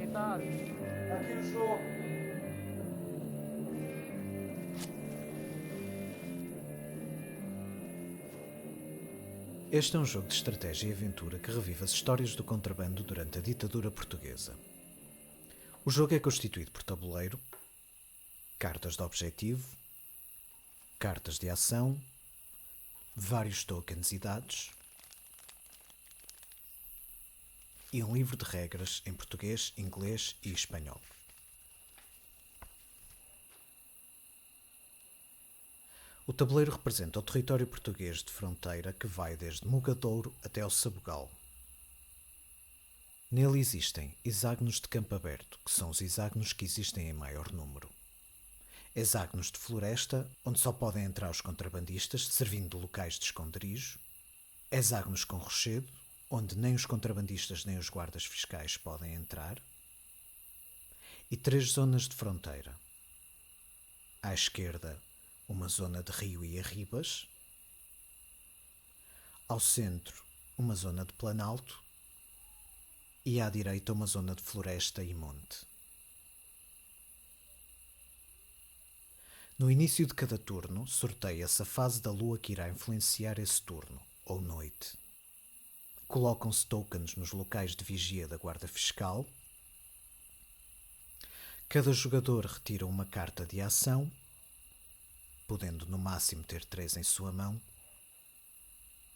aproveitar. Aqui o jogo. Este é um jogo de estratégia e aventura que revive as histórias do contrabando durante a ditadura portuguesa. O jogo é constituído por tabuleiro, cartas de objetivo, cartas de ação, vários tokens e dados e um livro de regras em português, inglês e espanhol. O tabuleiro representa o território português de fronteira que vai desde Mugadouro até ao Sabugal. Nele existem hexágonos de campo aberto, que são os hexágonos que existem em maior número. Hexágonos de floresta, onde só podem entrar os contrabandistas, servindo de locais de esconderijo. Hexágonos com rochedo, onde nem os contrabandistas nem os guardas fiscais podem entrar. E 3 zonas de fronteira. À esquerda, uma zona de rio e arribas. Ao centro, uma zona de planalto. E à direita, uma zona de floresta e monte. No início de cada turno, sorteia-se a fase da lua que irá influenciar esse turno, ou noite. Colocam-se tokens nos locais de vigia da guarda fiscal. Cada jogador retira uma carta de ação, podendo no máximo ter 3 em sua mão.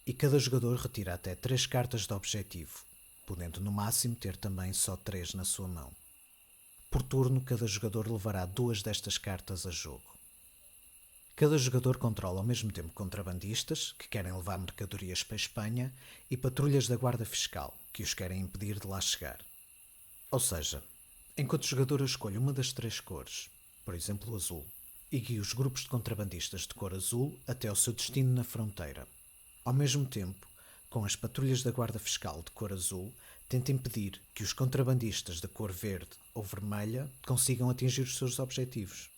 E cada jogador retira até 3 cartas de objetivo, podendo no máximo ter também só 3 na sua mão. Por turno, cada jogador levará 2 destas cartas a jogo. Cada jogador controla ao mesmo tempo contrabandistas, que querem levar mercadorias para a Espanha, e patrulhas da guarda fiscal, que os querem impedir de lá chegar. Ou seja, enquanto o jogador escolhe uma das 3 cores, por exemplo o azul, e guia os grupos de contrabandistas de cor azul até ao seu destino na fronteira. Ao mesmo tempo, com as patrulhas da guarda fiscal de cor azul, tenta impedir que os contrabandistas de cor verde ou vermelha consigam atingir os seus objetivos.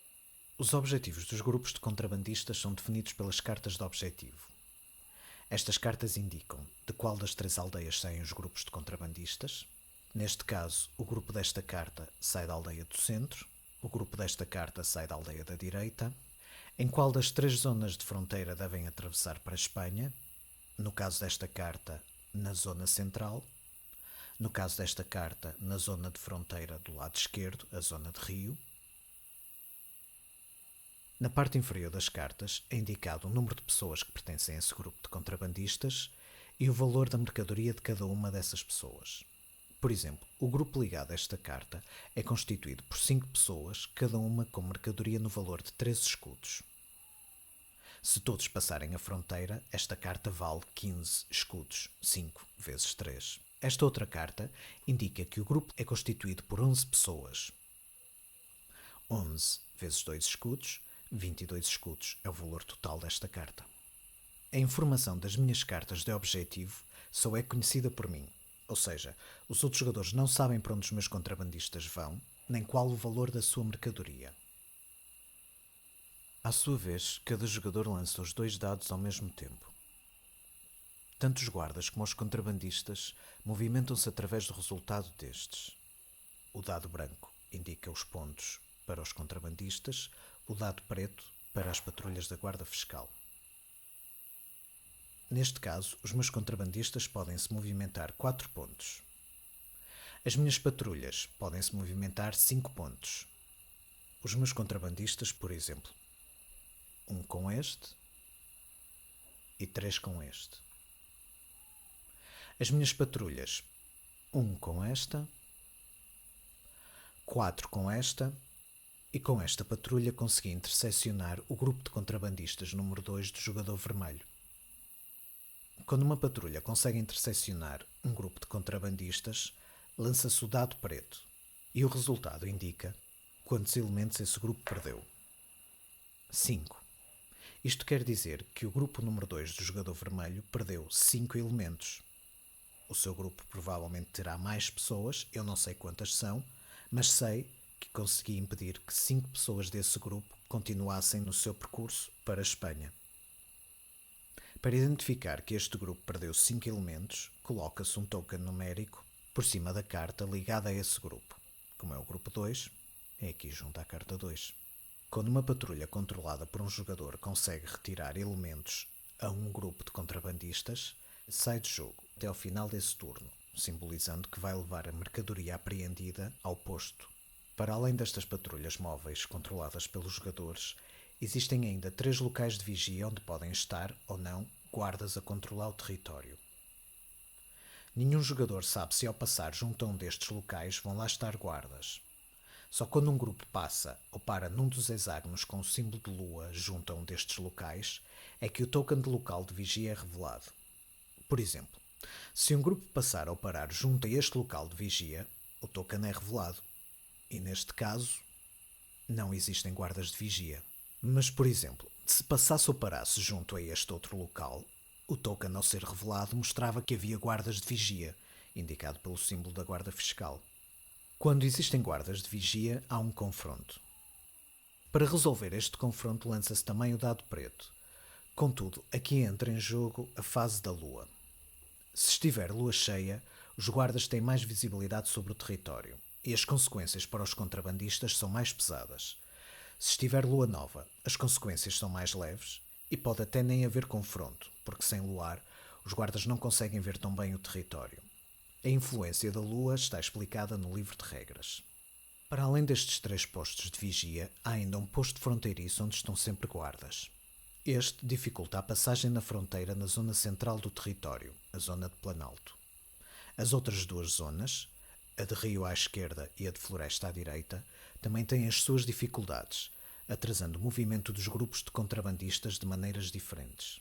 Os objetivos dos grupos de contrabandistas são definidos pelas cartas de objetivo. Estas cartas indicam de qual das 3 aldeias saem os grupos de contrabandistas. Neste caso, o grupo desta carta sai da aldeia do centro, o grupo desta carta sai da aldeia da direita, em qual das 3 zonas de fronteira devem atravessar para a Espanha, no caso desta carta, na zona central, no caso desta carta, na zona de fronteira do lado esquerdo, a zona de rio. Na parte inferior das cartas é indicado o número de pessoas que pertencem a esse grupo de contrabandistas e o valor da mercadoria de cada uma dessas pessoas. Por exemplo, o grupo ligado a esta carta é constituído por 5 pessoas, cada uma com mercadoria no valor de 3 escudos. Se todos passarem a fronteira, esta carta vale 15 escudos, 5 vezes 3. Esta outra carta indica que o grupo é constituído por 11 pessoas. 11 vezes 2 escudos, 22 escudos é o valor total desta carta. A informação das minhas cartas de objetivo só é conhecida por mim, ou seja, os outros jogadores não sabem para onde os meus contrabandistas vão, nem qual o valor da sua mercadoria. À sua vez, cada jogador lança os 2 dados ao mesmo tempo. Tanto os guardas como os contrabandistas movimentam-se através do resultado destes. O dado branco indica os pontos para os contrabandistas, o dado preto para as patrulhas da guarda fiscal. Neste caso, os meus contrabandistas podem se movimentar 4 pontos. As minhas patrulhas podem se movimentar 5 pontos. Os meus contrabandistas, por exemplo, 1 com este e 3 com este. As minhas patrulhas, 1 com esta, 4 com esta, e com esta patrulha consegui interseccionar o grupo de contrabandistas número 2 do jogador vermelho. Quando uma patrulha consegue interseccionar um grupo de contrabandistas, lança-se o dado preto, e o resultado indica quantos elementos esse grupo perdeu. 5. Isto quer dizer que o grupo número 2 do jogador vermelho perdeu 5 elementos. O seu grupo provavelmente terá mais pessoas, eu não sei quantas são, mas sei que consegui impedir que 5 pessoas desse grupo continuassem no seu percurso para a Espanha. Para identificar que este grupo perdeu 5 elementos, coloca-se um token numérico por cima da carta ligada a esse grupo. como é o grupo 2, é aqui junto à carta 2. Quando uma patrulha controlada por um jogador consegue retirar elementos a um grupo de contrabandistas, sai de jogo até ao final desse turno, simbolizando que vai levar a mercadoria apreendida ao posto. Para além destas patrulhas móveis controladas pelos jogadores, existem ainda 3 locais de vigia onde podem estar, ou não, guardas a controlar o território. Nenhum jogador sabe se ao passar junto a um destes locais vão lá estar guardas. Só quando um grupo passa ou para num dos hexágonos com o símbolo de lua junto a um destes locais é que o token de local de vigia é revelado. Por exemplo, se um grupo passar ou parar junto a este local de vigia, o token é revelado. E neste caso, não existem guardas de vigia. Mas, por exemplo, se passasse ou parasse junto a este outro local, o token ao ser revelado mostrava que havia guardas de vigia, indicado pelo símbolo da guarda fiscal. Quando existem guardas de vigia, há um confronto. Para resolver este confronto lança-se também o dado preto. Contudo, aqui entra em jogo a fase da lua. Se estiver lua cheia, os guardas têm mais visibilidade sobre o território e as consequências para os contrabandistas são mais pesadas. Se estiver lua nova, as consequências são mais leves e pode até nem haver confronto, porque sem luar, os guardas não conseguem ver tão bem o território. A influência da lua está explicada no livro de regras. Para além destes 3 postos de vigia, há ainda um posto fronteiriço onde estão sempre guardas. Este dificulta a passagem na fronteira na zona central do território, a zona de Planalto. As outras 2 zonas, a de rio à esquerda e a de floresta à direita, também têm as suas dificuldades, atrasando o movimento dos grupos de contrabandistas de maneiras diferentes.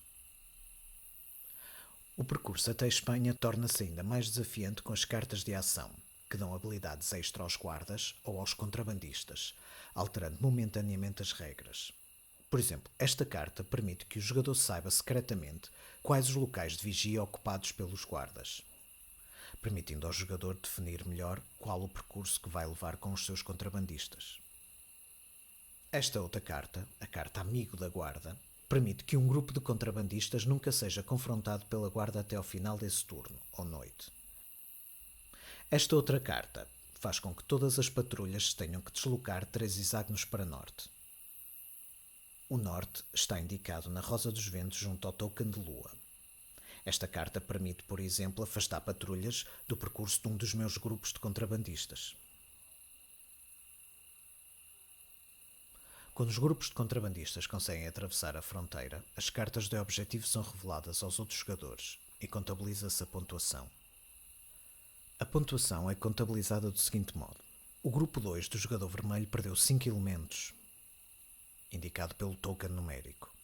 O percurso até a Espanha torna-se ainda mais desafiante com as cartas de ação, que dão habilidades extra aos guardas ou aos contrabandistas, alterando momentaneamente as regras. Por exemplo, esta carta permite que o jogador saiba secretamente quais os locais de vigia ocupados pelos guardas, permitindo ao jogador definir melhor qual o percurso que vai levar com os seus contrabandistas. Esta outra carta, a carta Amigo da Guarda, permite que um grupo de contrabandistas nunca seja confrontado pela guarda até ao final desse turno, ou noite. Esta outra carta faz com que todas as patrulhas tenham que deslocar 3 hexágonos para norte. O norte está indicado na Rosa dos Ventos junto ao token de lua. Esta carta permite, por exemplo, afastar patrulhas do percurso de um dos meus grupos de contrabandistas. Quando os grupos de contrabandistas conseguem atravessar a fronteira, as cartas de objetivo são reveladas aos outros jogadores e contabiliza-se a pontuação. A pontuação é contabilizada do seguinte modo. O grupo 2 do jogador vermelho perdeu 5 elementos, indicado pelo token numérico.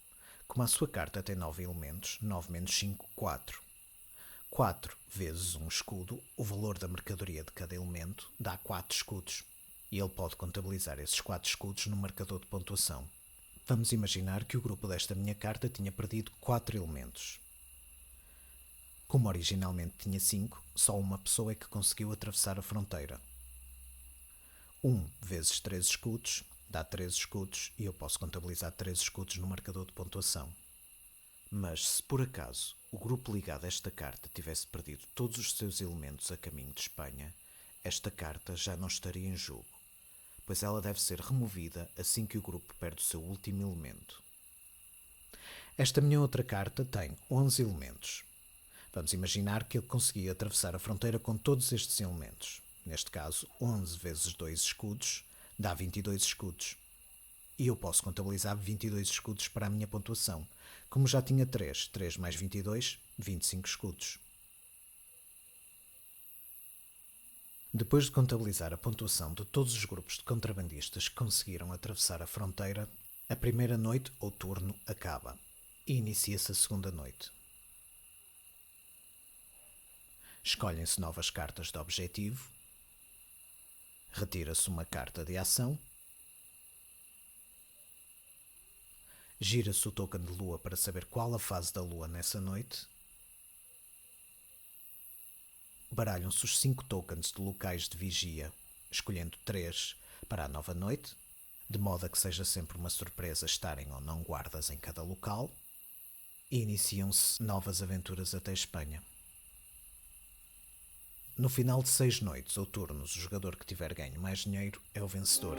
Como a sua carta tem 9 elementos, 9 menos 5, 4. 4 vezes um escudo, o valor da mercadoria de cada elemento, dá 4 escudos. E ele pode contabilizar esses 4 escudos no marcador de pontuação. Vamos imaginar que o grupo desta minha carta tinha perdido 4 elementos. Como originalmente tinha 5, só uma pessoa é que conseguiu atravessar a fronteira. 1 vezes 3 escudos dá 3 escudos e eu posso contabilizar 3 escudos no marcador de pontuação. Mas se por acaso o grupo ligado a esta carta tivesse perdido todos os seus elementos a caminho de Espanha, esta carta já não estaria em jogo, pois ela deve ser removida assim que o grupo perde o seu último elemento. Esta minha outra carta tem 11 elementos. Vamos imaginar que ele conseguia atravessar a fronteira com todos estes elementos. Neste caso, 11 vezes 2 escudos dá 22 escudos. E eu posso contabilizar 22 escudos para a minha pontuação. Como já tinha 3, 3 mais 22, 25 escudos. Depois de contabilizar a pontuação de todos os grupos de contrabandistas que conseguiram atravessar a fronteira, a primeira noite ou turno acaba e inicia-se a segunda noite. Escolhem-se novas cartas de objetivo, retira-se uma carta de ação, gira-se o token de lua para saber qual a fase da lua nessa noite, baralham-se os 5 tokens de locais de vigia, escolhendo 3 para a nova noite, de modo a que seja sempre uma surpresa estarem ou não guardas em cada local, e iniciam-se novas aventuras até Espanha. No final de 6 noites ou turnos, o jogador que tiver ganho mais dinheiro é o vencedor.